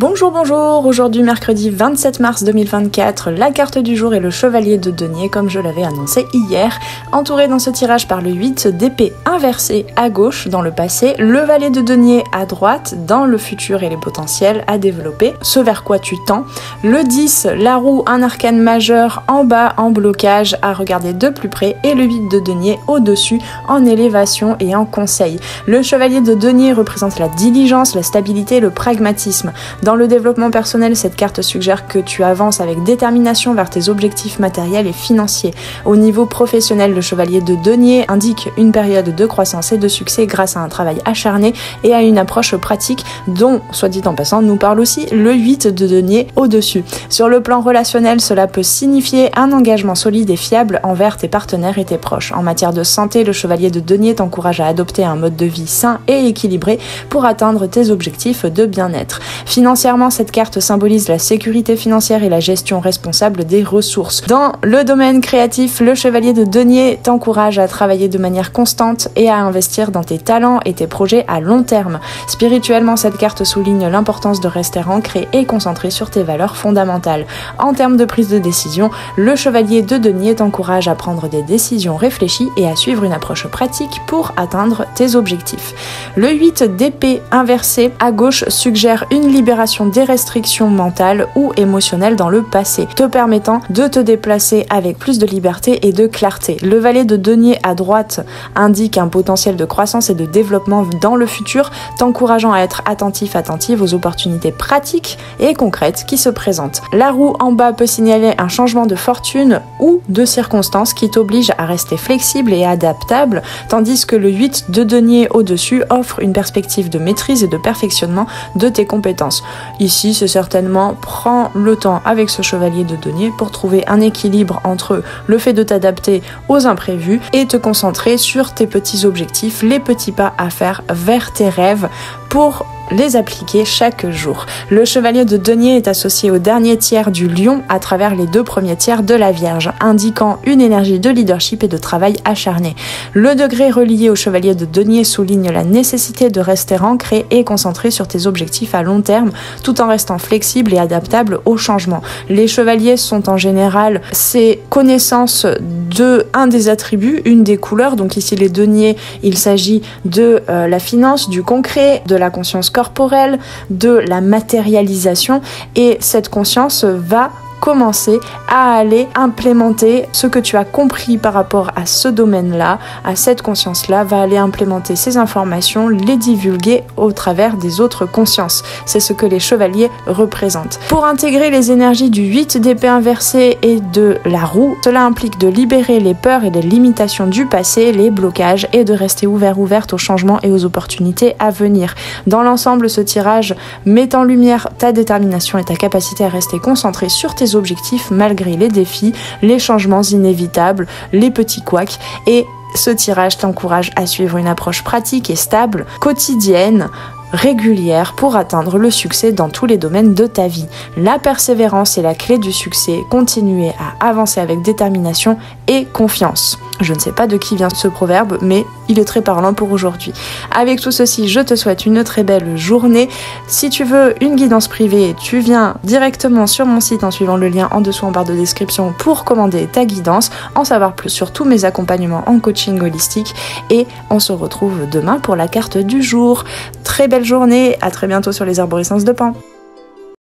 Bonjour, bonjour, aujourd'hui mercredi 27 mars 2024, la carte du jour est le chevalier de denier comme je l'avais annoncé hier, entouré dans ce tirage par le 8 d'épée inversé à gauche dans le passé, le valet de denier à droite dans le futur et les potentiels à développer, ce vers quoi tu tends, le 10, la roue, un arcane majeur en bas en blocage à regarder de plus près et le 8 de denier au-dessus en élévation et en conseil. Le chevalier de denier représente la diligence, la stabilité, le pragmatisme. Dans le développement personnel, cette carte suggère que tu avances avec détermination vers tes objectifs matériels et financiers. Au niveau professionnel, le chevalier de denier indique une période de croissance et de succès grâce à un travail acharné et à une approche pratique dont, soit dit en passant, nous parle aussi le 8 de denier au-dessus. Sur le plan relationnel, cela peut signifier un engagement solide et fiable envers tes partenaires et tes proches. En matière de santé, le chevalier de denier t'encourage à adopter un mode de vie sain et équilibré pour atteindre tes objectifs de bien-être. Financièrement, cette carte symbolise la sécurité financière et la gestion responsable des ressources. Dans le domaine créatif, le chevalier de denier t'encourage à travailler de manière constante et à investir dans tes talents et tes projets à long terme. Spirituellement, cette carte souligne l'importance de rester ancré et concentré sur tes valeurs fondamentales. En termes de prise de décision, le chevalier de denier t'encourage à prendre des décisions réfléchies et à suivre une approche pratique pour atteindre tes objectifs. Le 8 d'épée inversé à gauche suggère une libération des restrictions mentales ou émotionnelles dans le passé, te permettant de te déplacer avec plus de liberté et de clarté. Le valet de denier à droite indique un potentiel de croissance et de développement dans le futur, t'encourageant à être attentive aux opportunités pratiques et concrètes qui se présentent. La roue en bas peut signaler un changement de fortune ou de circonstances qui t'oblige à rester flexible et adaptable, tandis que le 8 de denier au-dessus offre une perspective de maîtrise et de perfectionnement de tes compétences. Ici, c'est certainement prends le temps avec ce chevalier de denier pour trouver un équilibre entre le fait de t'adapter aux imprévus et te concentrer sur tes petits objectifs, les petits pas à faire vers tes rêves pour les appliquer chaque jour. Le chevalier de denier est associé au dernier tiers du lion à travers les 2 premiers tiers de la Vierge, indiquant une énergie de leadership et de travail acharné. Le degré relié au chevalier de denier souligne la nécessité de rester ancré et concentré sur tes objectifs à long terme, tout en restant flexible et adaptable aux changements. Les chevaliers sont en général ces connaissances de un des attributs, une des couleurs, donc ici les deniers, il s'agit de la finance, du concret, de la conscience corporelle, de la matérialisation, et cette conscience va commencer à aller implémenter ce que tu as compris par rapport à ce domaine-là, à cette conscience-là, va aller implémenter ces informations, les divulguer au travers des autres consciences. C'est ce que les chevaliers représentent. Pour intégrer les énergies du 8 d'épée inversée et de la roue, cela implique de libérer les peurs et les limitations du passé, les blocages, et de rester ouverte aux changements et aux opportunités à venir. Dans l'ensemble, ce tirage met en lumière ta détermination et ta capacité à rester concentré sur tes objectifs malgré les défis, les changements inévitables, les petits couacs, et ce tirage t'encourage à suivre une approche pratique et stable, quotidienne, régulière pour atteindre le succès dans tous les domaines de ta vie. La persévérance est la clé du succès. Continuez à avancer avec détermination et confiance. Je ne sais pas de qui vient ce proverbe, mais il est très parlant pour aujourd'hui. Avec tout ceci, je te souhaite une très belle journée. Si tu veux une guidance privée, tu viens directement sur mon site en suivant le lien en dessous en barre de description pour commander ta guidance, en savoir plus sur tous mes accompagnements en coaching holistique, et on se retrouve demain pour la carte du jour. Très belle journée, à très bientôt sur les arborescences de Pan.